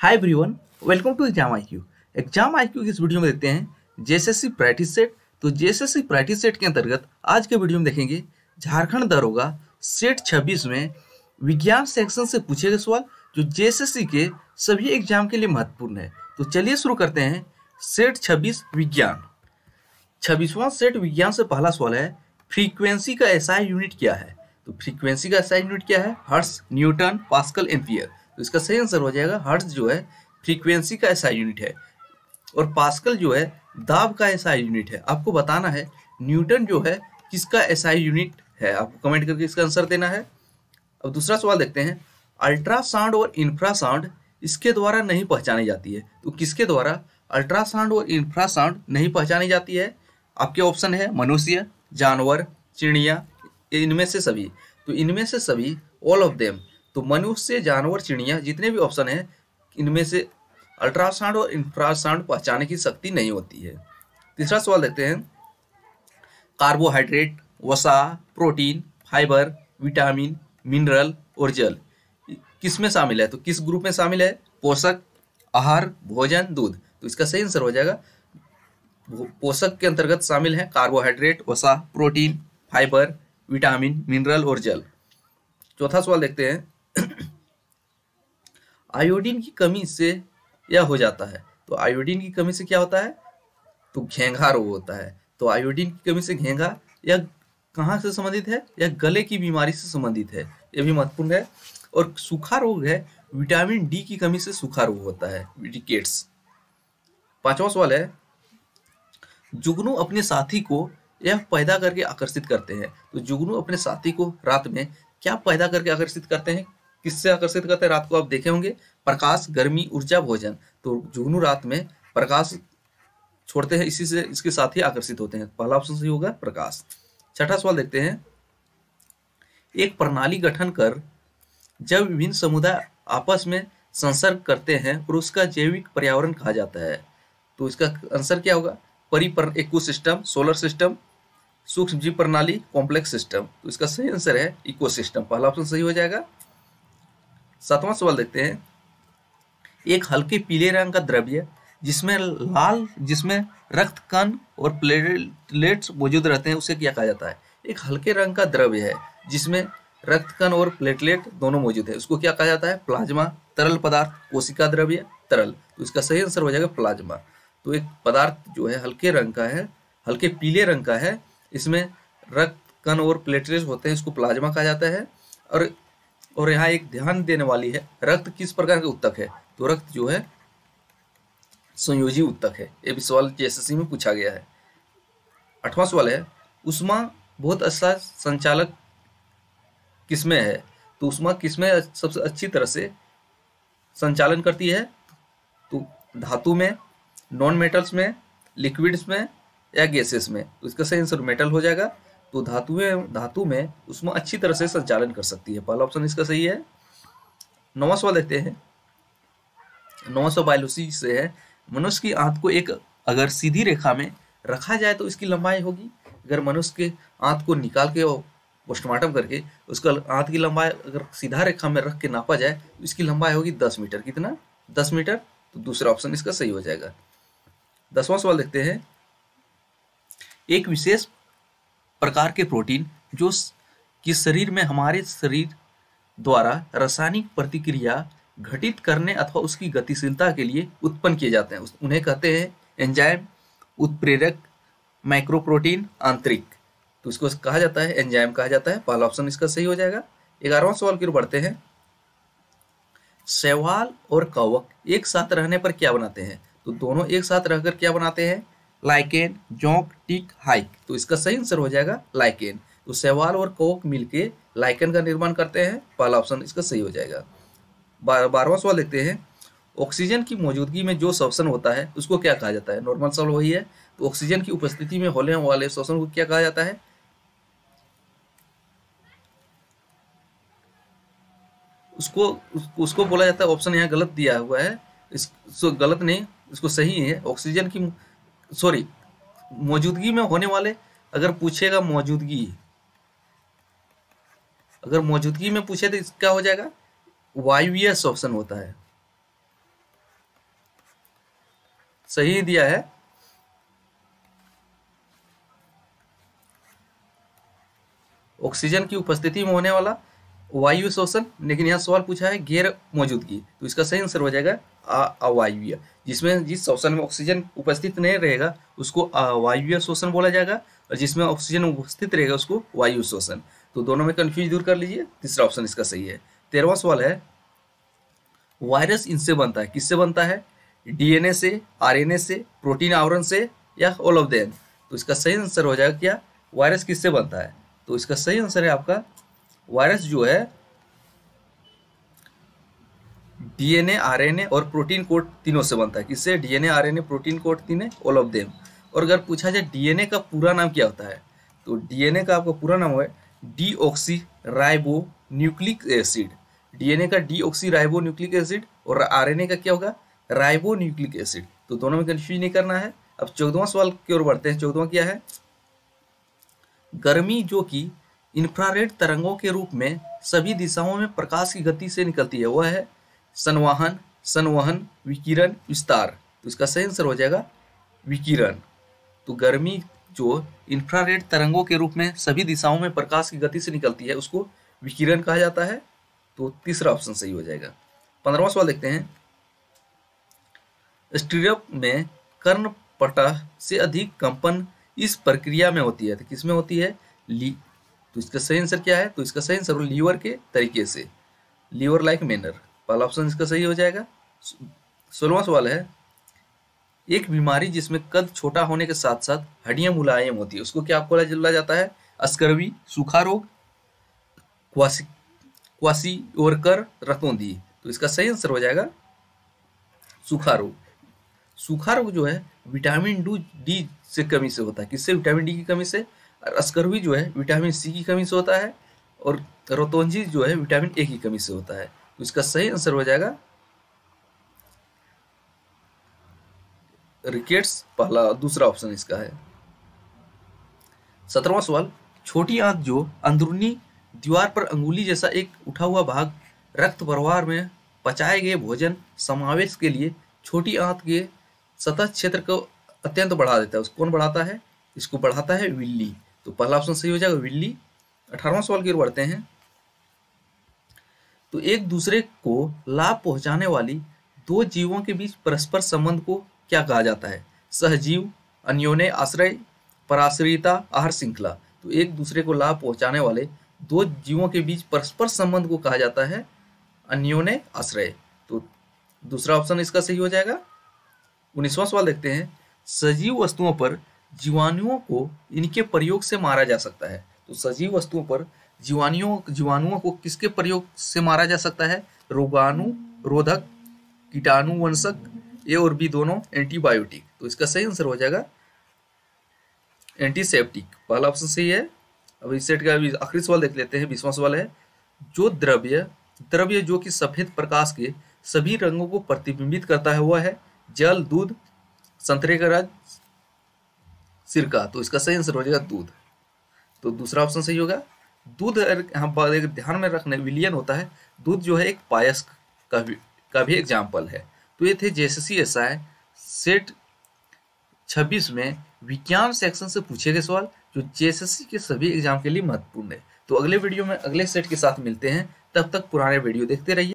Hi everyone, welcome to exam IQ. Exam IQ की इस वीडियो में देखते हैं जेएसएससी प्रैक्टिस सेट। तो जेएसएससी प्रैक्टिस सेट के अंतर्गत आज के वीडियो में देखेंगे झारखंड दरोगा सेट 26 में विज्ञान सेक्शन से पूछे गए सवाल जो जेएसएससी के सभी एग्जाम के लिए महत्वपूर्ण है। तो चलिए शुरू करते हैं। सेट 26 विज्ञान 26वां सेट विज्ञान से पहला सवाल है, फ्रीक्वेंसी का एसआई यूनिट क्या है? तो फ्रीक्वेंसी का एसआई यूनिट क्या है? Hertz, Newton, pascal, ampere. तो इसका सही आंसर हो जाएगा हर्ट्ज जो है फ्रीक्वेंसी का एसआई यूनिट है, और पास्कल जो है दाब का एसआई यूनिट है। आपको बताना है न्यूटन जो है किसका एसआई यूनिट है, आपको कमेंट करके इसका आंसर देना है। अब दूसरा सवाल देखते हैं, अल्ट्रासाउंड और इंफ्रासाउंड इसके द्वारा नहीं पहचानी जाती है। तो किसके द्वारा अल्ट्रासाउंड और इंफ्रासाउंड नहीं पहचानी जाती है? आपके ऑप्शन है मनुष्य, जानवर, चिड़िया, इनमें से सभी। तो इनमें से सभी, ऑल ऑफ देम। तो मनुष्य, जानवर, चिड़िया, जितने भी ऑप्शन है इनमें से अल्ट्रासाउंड और इंफ्रासाउंड पहचानने की शक्ति नहीं होती है। तीसरा सवाल देखते हैं, कार्बोहाइड्रेट, वसा, प्रोटीन, फाइबर, विटामिन, मिनरल और जल किस में शामिल है? तो किस ग्रुप में शामिल है? पोषक, आहार, भोजन, दूध। तो इसका सही आंसर हो जाएगा पोषक के अंतर्गत शामिल है कार्बोहाइड्रेट, वसा, प्रोटीन, फाइबर, विटामिन, मिनरल और जल। चौथा सवाल देखते हैं, आयोडीन की कमी से यह हो जाता है। तो आयोडीन की कमी से क्या होता है? तो घेंघा रोग होता है। तो आयोडीन की कमी से घेंघा यह कहाँ से संबंधित है? यह गले की बीमारी से संबंधित है, यह भी महत्वपूर्ण है। और सूखा रोग है विटामिन डी की कमी से सूखा रोग होता है, रिकेट्स। पांचवा सवाल है, जुगनू अपने साथी को यह पैदा करके आकर्षित करते हैं। तो जुगनू अपने साथी को रात में क्या पैदा करके आकर्षित करते हैं? किससे आकर्षित करते हैं रात को? आप देखे होंगे, प्रकाश, गर्मी, ऊर्जा, भोजन। तो जुगनू रात में प्रकाश छोड़ते हैं, इसी से इसके साथ ही आकर्षित होते हैं। पहला ऑप्शन सही होगा प्रकाश। छठा सवाल देखते हैं, एक प्रणाली गठन कर जब विभिन्न समुदाय आपस में संसर्ग करते हैं और उसका जैविक पर्यावरण कहा जाता है। तो इसका आंसर क्या होगा? इकोसिस्टम, सोलर सिस्टम, सूक्ष्म जीव प्रणाली, कॉम्प्लेक्स सिस्टम। तो इसका सही आंसर है इकोसिस्टम, पहला ऑप्शन सही हो जाएगा। सातवां सवाल देखते हैं, एक हल्के पीले रंग का द्रव्य जिसमें रक्त कण और प्लेटलेट्स मौजूद रहते हैं, उसे क्या कहा जाता है? एक हल्के रंग का द्रव्य है जिसमें रक्त कण और प्लेटलेट दोनों मौजूद है, उसको क्या कहा जाता है? प्लाज्मा। तरल पदार्थ, कोशिका द्रव्य, तरल। तो इसका सही आंसर हो जाएगा प्लाज्मा। तो एक पदार्थ जो है हल्के रंग का है, हल्के पीले रंग का है, इसमें रक्त कण और प्लेटलेट्स होते हैं, इसको प्लाज्मा कहा जाता है। और यहाँ एक ध्यान देने वाली है, रक्त किस प्रकार का उत्तक है? तो रक्त जो है संयोजी उत्तक है। ये भी सवाल जेएसएससी में पूछा गया है। आठवां सवाल है, उष्मा बहुत अच्छा संचालक किसमें है? तो उष्मा किसमें सबसे अच्छी तरह से संचालन करती है? तो धातु में, नॉन मेटल्स में, लिक्विड्स में या गैसेस में। तो इसका सही आंसर मेटल हो जाएगा। तो धातु में उष्मा अच्छी तरह से संचालन कर सकती है, पहला ऑप्शन इसका सही है। नौवां सवाल देखते हैं, नौवां सवाल बायोलॉजी से है, मनुष्य की आंत को एक अगर सीधी रेखा में रखा जाए तो इसकी लंबाई होगी। अगर मनुष्य के आंत को निकाल के पोस्टमार्टम करके उसका आंत की लंबाई अगर सीधा रेखा में रख के नापा जाए तो इसकी लंबाई होगी 10 मीटर। कितना? 10 मीटर। तो दूसरा ऑप्शन इसका सही हो जाएगा। 10वां सवाल देखते हैं, एक विशेष प्रकार के प्रोटीन जो कि शरीर में हमारे शरीर द्वारा रासायनिक प्रतिक्रिया घटित करने अथवा उसकी गतिशीलता के लिए उत्पन्न किए जाते हैं, उन्हें कहते हैं एंजाइम, उत्प्रेरक, माइक्रोप्रोटीन, आंतरिक। तो इसको कहा जाता है एंजाइम कहा जाता है, पहला ऑप्शन इसका सही हो जाएगा। 11वां सवाल की ओर बढ़ते हैं, शैवाल और कवक एक साथ रहने पर क्या बनाते हैं? तो दोनों एक साथ रहकर क्या बनाते हैं? लाइकेन, जोंक, टिक, हाइक। तो इसका सही आंसर हो जाएगा लाइकेन। तो शैवाल और कवक मिलके लाइकेन का निर्माण करते हैं, पहला ऑप्शन इसका सही हो जाएगा। 12वां सवाल देखते हैं, ऑक्सीजन की मौजूदगी में जो श्वसन होता है उसको क्या कहा जाता है? नॉर्मल सवाल वही है। तो ऑक्सीजन की उपस्थिति में होने वाले श्वसन को क्या कहा जाता है? उसको बोला जाता है, ऑप्शन यहाँ गलत दिया हुआ है, इसको गलत नहीं, इसको सही है। ऑक्सीजन की मौजूदगी में होने वाले, अगर पूछेगा अगर मौजूदगी में पूछे तो इसका हो जाएगा वायवीय श्वसन होता है। सही दिया है। ऑक्सीजन की उपस्थिति में होने वाला वायु शोषण, लेकिन यहाँ सवाल पूछा है गैर मौजूदगी, तो इसका सही आंसर हो जाएगा अवायवीय। जिसमें जिस शोषण में ऑक्सीजन उपस्थित नहीं रहेगा उसको अवायवीय शोषण बोला जाएगा, और जिसमें ऑक्सीजन उपस्थित रहेगा उसको वायु शोषण। तो दोनों में कंफ्यूज दूर कर लीजिए, तीसरा ऑप्शन इसका सही है। 13वां सवाल है, वायरस इनसे बनता है, किससे बनता है? डीएनए से, आरएनए से, प्रोटीन आवरण से, या ऑल ऑफ देम? तो इसका सही आंसर हो जाएगा क्या, वायरस किससे बनता है? तो इसका सही आंसर है आपका वायरस जो है डीएनए, आरएनए और प्रोटीन कोड तीनों से बनता है। किससे? डीएनए, आरएनए, प्रोटीन कोड तीनों, ऑल ऑफ देम। और अगर पूछा जाए डीएनए का पूरा नाम क्या होता है, तो डीएनए का आपका पूरा नाम है deoxy ribo nucleic acid. DNA का डीऑक्सी राइबो न्यूक्लिक एसिड, और आरएनए का क्या होगा? Ribo nucleic acid. तो दोनों में कंफ्यूज नहीं करना है। अब 14वां सवाल की ओर बढ़ते हैं। 14वां क्या है? गर्मी जो कि इंफ्रारेड तरंगों के रूप में सभी दिशाओं में प्रकाश की गति से निकलती है, वह है संवहन, संवहन, विकिरण, विस्तार। तो इसका सही आंसर हो जाएगा विकिरण। तो गर्मी जो इंफ्रारेड तरंगों के रूप में सभी दिशाओं में प्रकाश की गति से निकलती है उसको विकिरण कहा जाता है। तो तीसरा ऑप्शन सही हो जाएगा। 15वां सवाल देखते हैं। स्टीरअप में कर्णपटह से अधिक कंपन इस प्रक्रिया में होती है, तो किसमें होती है? तो इसका सही आंसर क्या है? तो इसका सही आंसर लीवर के तरीके से, लीवर लाइक मैनर। पहला ऑप्शन इसका सही हो जाएगा। 16वां सवाल है, एक बीमारी जिसमें कद छोटा होने के साथ साथ हड्डियां मुलायम होती है उसको क्या बोला जाता है? स्कर्वी, सूखा रोग, क्वासिओरकर, रतौंधी। तो इसका सही आंसर हो जाएगा सूखा रोग। सूखा रोग जो है विटामिन डी से कमी से होता है। किससे? विटामिन डी की कमी से। और स्कर्वी जो है विटामिन सी की कमी से होता है, और रतौंधी जो है विटामिन ए की कमी से होता है। तो इसका सही आंसर हो जाएगा रिकेट्स, दूसरा ऑप्शन इसका है। 17वां सवाल, छोटी आंत जो अंदरूनी दीवार पर अंगुली जैसा एक उठा हुआ भाग रक्त प्रवाह में पचाए गए भोजन समावेश के लिए छोटी आंत के सतह क्षेत्र को अत्यंत बढ़ा देता है, उसको कौन बढ़ाता है? इसको बढ़ाता है विल्ली। तो पहला ऑप्शन सही हो जाएगा विल्ली। 18वां सवाल की ओर बढ़ते हैं। तो एक दूसरे को लाभ पहुंचाने वाली दो जीवों के बीच परस्पर संबंध को क्या कहा जाता है? सहजीव, अन्योन्य आश्रय, पराश्रिता, आहार श्रृंखला। तो एक दूसरे को लाभ पहुंचाने वाले दो जीवों के बीच परस्पर संबंध को कहा जाता है अन्योन्य आश्रय। तो दूसरा ऑप्शन इसका सही हो जाएगा। 19वां सवाल देखते हैं। सजीव वस्तुओं पर जीवाणुओं को इनके प्रयोग से मारा जा सकता है। तो सजीव वस्तुओं पर जीवाणुओं को किसके प्रयोग से मारा जा सकता है? रोगाणु रोधक, कीटाणुवंशक, ए और बी दोनों, एंटीबायोटिक। तो इसका सही आंसर हो जाएगा एंटीसेप्टिक। पहला ऑप्शन सही है। अब इस सेट का आखिरी सवाल देख लेते हैं। 20वां सवाल है, जो द्रव्य जो कि सफेद प्रकाश के सभी रंगों को प्रतिबिंबित करता है वह है जल, दूध, संतरे का रस, सिरका। तो इसका सही आंसर हो जाएगा दूध। तो दूसरा ऑप्शन सही होगा। दूध हम ध्यान में रखने विलियन होता है। दूध जो है एक पायस का भी एग्जाम्पल है। तो ये थे जेएसएससी एसआई सेट 26 में विज्ञान सेक्शन से पूछे गए सवाल जो जेएसएससी के सभी एग्जाम के लिए महत्वपूर्ण है। तो अगले वीडियो में अगले सेट के साथ मिलते हैं। तब तक पुराने वीडियो देखते रहिए।